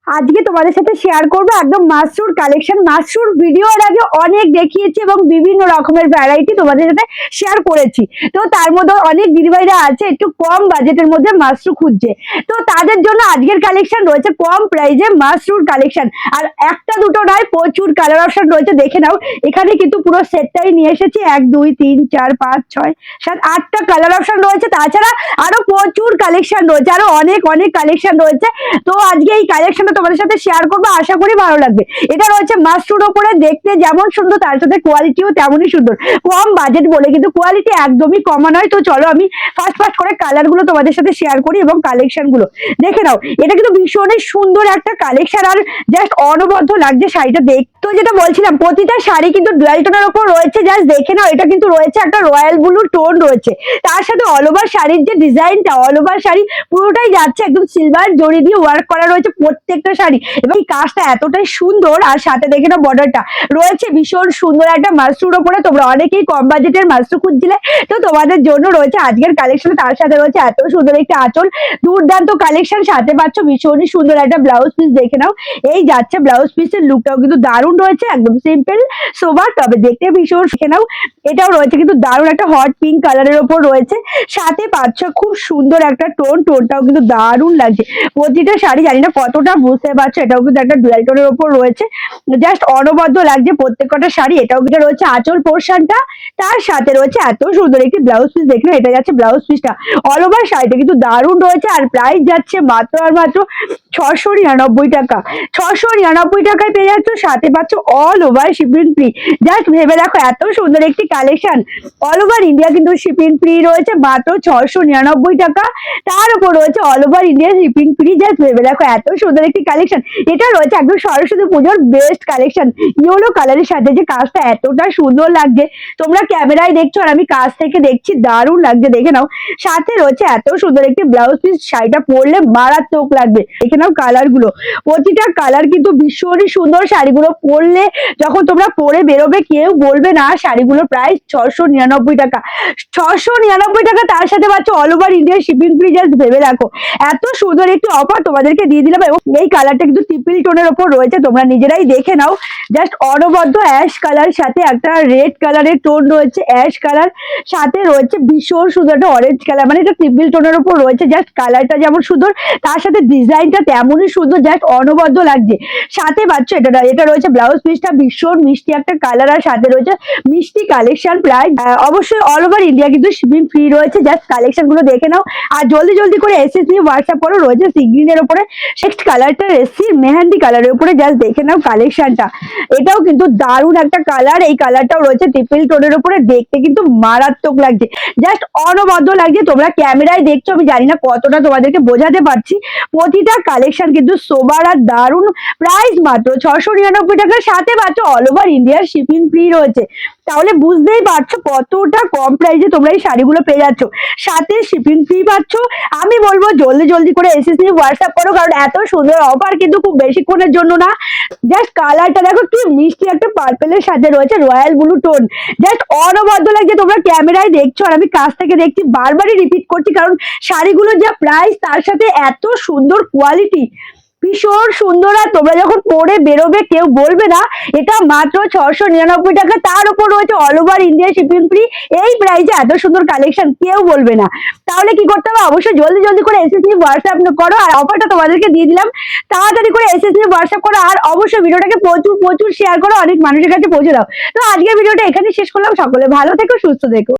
আজকে তোমাদের সাথে শেয়ার করবো একদম মাশরুর কালেকশন। মাশরুর ভিডিও এর আগে অনেক দেখিয়েছি এবং বিভিন্ন রকমের ভ্যারাইটি তোমাদের সাথে শেয়ার করেছি। তো তার মধ্যে অনেক দিদিভাইরা আছে একটু কম বাজেটের মধ্যে মাশরু খুঁজছে, তো তাদের জন্য আজকের কালেকশন রয়েছে কম প্রাইজে মাশরুর কালেকশন। আর একটা দুটো নয়, প্রচুর কালার অপশন রয়েছে, দেখে নাও। এখানে কিন্তু পুরো সেটটাই নিয়ে এসেছি, 1 2 3 4 5 6 7 8টা কালার অপশন রয়েছে। তাছাড়া আরো প্রচুর কালেকশন রয়েছে, আরো অনেক অনেক কালেকশন রয়েছে। তো আজকে এই কালেকশনটা তোমাদের সাথে শেয়ার করবো, আশা করি ভালো লাগবে। এটা রয়েছে মাশরুর ওপরে, দেখতে যেমন সুন্দর তার সাথে কোয়ালিটিও তেমনই সুন্দর। কম বাজেট বলে কিন্তু কোয়ালিটি একদমই কমা নয়। তো চলো আমি ফার্স্ট ফার্স্ট করে কালার গুলো তোমাদের সাথে শেয়ার করি এবং কালেকশন গুলো দেখে নাও। এটা কিন্তু ভীষণই সুন্দর একটা কালেকশন, আর জাস্ট অনবদ্য লাগছে শাড়িটা দেখ। তো যেটা বলছিলাম, প্রতিটা শাড়ি কিন্তু ডুয়াল টোনের উপর রয়েছে, জাস্ট দেখে নাও। এটা কিন্তু রয়েছে একটা রয়্যাল ব্লু টোন রয়েছে, তার সাথে অল ওভার শাড়ির যে ডিজাইনটা, অল ওভার শাড়ি পুরোটাই যাচ্ছে একদম সিলভার জড়ি দিয়ে ওয়ার্ক করা রয়েছে প্রত্যেকটা শাড়ি, এবং এই কাজটা এতটাই সুন্দর। আর সাথে দেখে নাও বর্ডারটা রয়েছে ভীষণ সুন্দর একটা মাশরুর ওপরে। তোমরা অনেকেই কম বাজেটের মাশরু খুঁজছিলে, তো তোমাদের জন্য রয়েছে আজকের কালেকশন। তার সাথে রয়েছে এত সুন্দর একটা আঁচল, দুর্দান্ত কালেকশন। সাথে পাচ্ছ ভীষণই সুন্দর একটা ব্লাউজ পিস, দেখে নাও। এই যাচ্ছে ব্লাউজ পিসের লুকটাও কিন্তু দারুণ রয়েছে, একদম সিম্পল সোবার, তবে দেখতে ভীষণ। দেখে নাও, এটাও রয়েছে কিন্তু দারুণ একটা হট পিঙ্ক কালারের ওপর রয়েছে। সাথে পাচ্ছ খুব সুন্দর একটা টোনটাও কিন্তু দারুণ লাগছে। প্রতিটা শাড়ি জানি না কতটা বুঝতে পারছো, এটাও কিন্তু একটা ডুয়াল টোনের ওপর রয়েছে, জাস্ট অনবদ্য লাগছে প্রত্যেকটা শাড়ি। এটাও কিন্তু রয়েছে আঁচল পোর্শনটা, তার সাথে রয়েছে এত সুন্দর একটি ব্লাউজ পিস। দেখলে এটা যাচ্ছে ব্লাউজ পিসটা, অল ওভার শাড়িটা কিন্তু দারুণ রয়েছে। আর প্রাইস যাচ্ছে মাত্র আর মাত্র 699 টাকা। 699 টাকায় পেয়ে যাচ্ছ, সাথে পাচ্ছ all over shipping free. Just ভেবে দেখো, এত সুন্দর একটি কালেকশন, অল ওভার ইন্ডিয়া কিন্তু শিপিং ফ্রি রয়েছে মাত্র 699 টাকা। তার উপর রয়েছে all over India shipping free. Just ভেবে দেখো, এত সুন্দর একটি কালেকশন। এটা রয়েছে একদম সরস্বতী পুজোর বেস্ট কালেকশন, ইয়েলো কালারের সাথে যে কাজটা এতটা সুন্দর লাগছে। তোমরা ক্যামেরায় দেখছো আর আমি কাছ থেকে দেখছি, দারুণ লাগছে, দেখে নাও। সাথে রয়েছে এত সুন্দর একটি ব্লাউজ পিস, শাড়িটা পরলে মারাত্মক লাগবে। দেখে নাও কালার গুলো, প্রতিটা কালার কিন্তু ভীষণই সুন্দর। শাড়িগুলো পরলে যখন তোমরা পরে বেরোবে, কেউ বলবে না শাড়িগুলোর প্রাইস 699 টাকা। 699 টাকা, তার সাথে পাচ্ছ all over India shipping free. Just ভেবে রাখো, এত সুন্দর একটি অফার তোমাদেরকে দিয়ে দিলাম। এবং এই কালারটা কিন্তু ট্রিপল টোনের ওপর রয়েছে, তোমরা নিজেরাই দেখে নাও। জাস্ট অনবদ্য অ্যাশ কালার, সাথে একটা রেড কালারের টোন রয়েছে, অ্যাশ কালার, সাথে রয়েছে ভীষণ সুন্দর একটা অরেঞ্জ কালার, মানে এটা ট্রিপল টোনের ওপর রয়েছে। জাস্ট কালারটা যেমন সুন্দর, তার সাথে ডিজাইনটা তেমনই সুন্দর, জাস্ট অনবদ্য লাগছে। সাথে পাচ্ছ এটা রয়েছে ব্লাউজ পিসটা, ভীষণ মিষ্টি একটা কালার, আর সাথে রয়েছে মিষ্টি কালেকশন। প্রায় অবশ্যই অল ওভার ইন্ডিয়া কিন্তু শিপিং ফ্রি রয়েছে। জাস্ট কালেকশন গুলো দেখে নাও, আর জলদি জলদি করে এসএস নিয়ে হোয়াটসঅ্যাপ করো। রয়েছে সি গ্রিনের উপরে, নেক্সট কালারটা এসছি মেহেন্দি কালারের উপরে। জাস্ট দেখে নাও কালেকশনটা, এটাও কিন্তু দারুণ একটা কালার। এই কালারটাও রয়েছে ট্রিপল টোনের উপরে, দেখতে কিন্তু মারাত্মক লাগছে, জাস্ট অনবদ্য লাগছে। তোমরা ক্যামেরায় দেখছো, আমি জানি না কতটা তোমাদেরকে বোঝাতে পারছি। প্রতিটা কালেকশন কিন্তু সোবার আর দারুণ। প্রাইস মাত্র 699 টাকার, সাথে মাত্র অল ওভার ইন্ডিয়ার শিপিং ফ্রি রয়েছে। তাহলে বুঝতেই পারছো কতটা কম প্রাইসে তোমরা এই শাড়িগুলো পেয়ে যাচ্ছ, সাথে শিপিং ফ্রি পাচ্ছ। আমি বলবো জলদি জলদি করে এসএস নিয়ে হোয়াটসঅ্যাপ করো, কারণ এত সুন্দর অফার কিন্তু খুব বেশিক্ষণের জন্য না। জাস্ট কালারটা দেখো, কি মিষ্টি একটা পার্পেলের সাথে রয়েছে রয়্যাল ব্লু টোন, জাস্ট অনবদ্য লাগছে। তোমরা ক্যামেরায় দেখছো আর আমি কাছ থেকে দেখছি, বারবারই রিপিট করছি, কারণ শাড়িগুলোর যা প্রাইস, তার সাথে এত সুন্দর কোয়ালিটি, ভীষণ সুন্দর। আর তোমরা যখন পরে বেরোবে, কেউ বলবে না এটা মাত্র 699 টাকা, তার উপর রয়েছে all over India shipping free. এই প্রাইসে এত সুন্দর কালেকশন কেউ বলবে না। তাহলে কি করতে হবে, অবশ্যই জলদি জলদি করে এসএস নিয়ে হোয়াটসঅ্যাপ করো। আর অফারটা তোমাদেরকে দিয়ে দিলাম, তাড়াতাড়ি করে এসএস নিয়ে হোয়াটসঅ্যাপ করো। আর অবশ্যই ভিডিওটাকে প্রচুর প্রচুর শেয়ার করো, অনেক মানুষের কাছে পৌঁছে দাও। তো আজকের ভিডিওটা এখানে শেষ করলাম। সকলে ভালো থেকো, সুস্থ থেকো।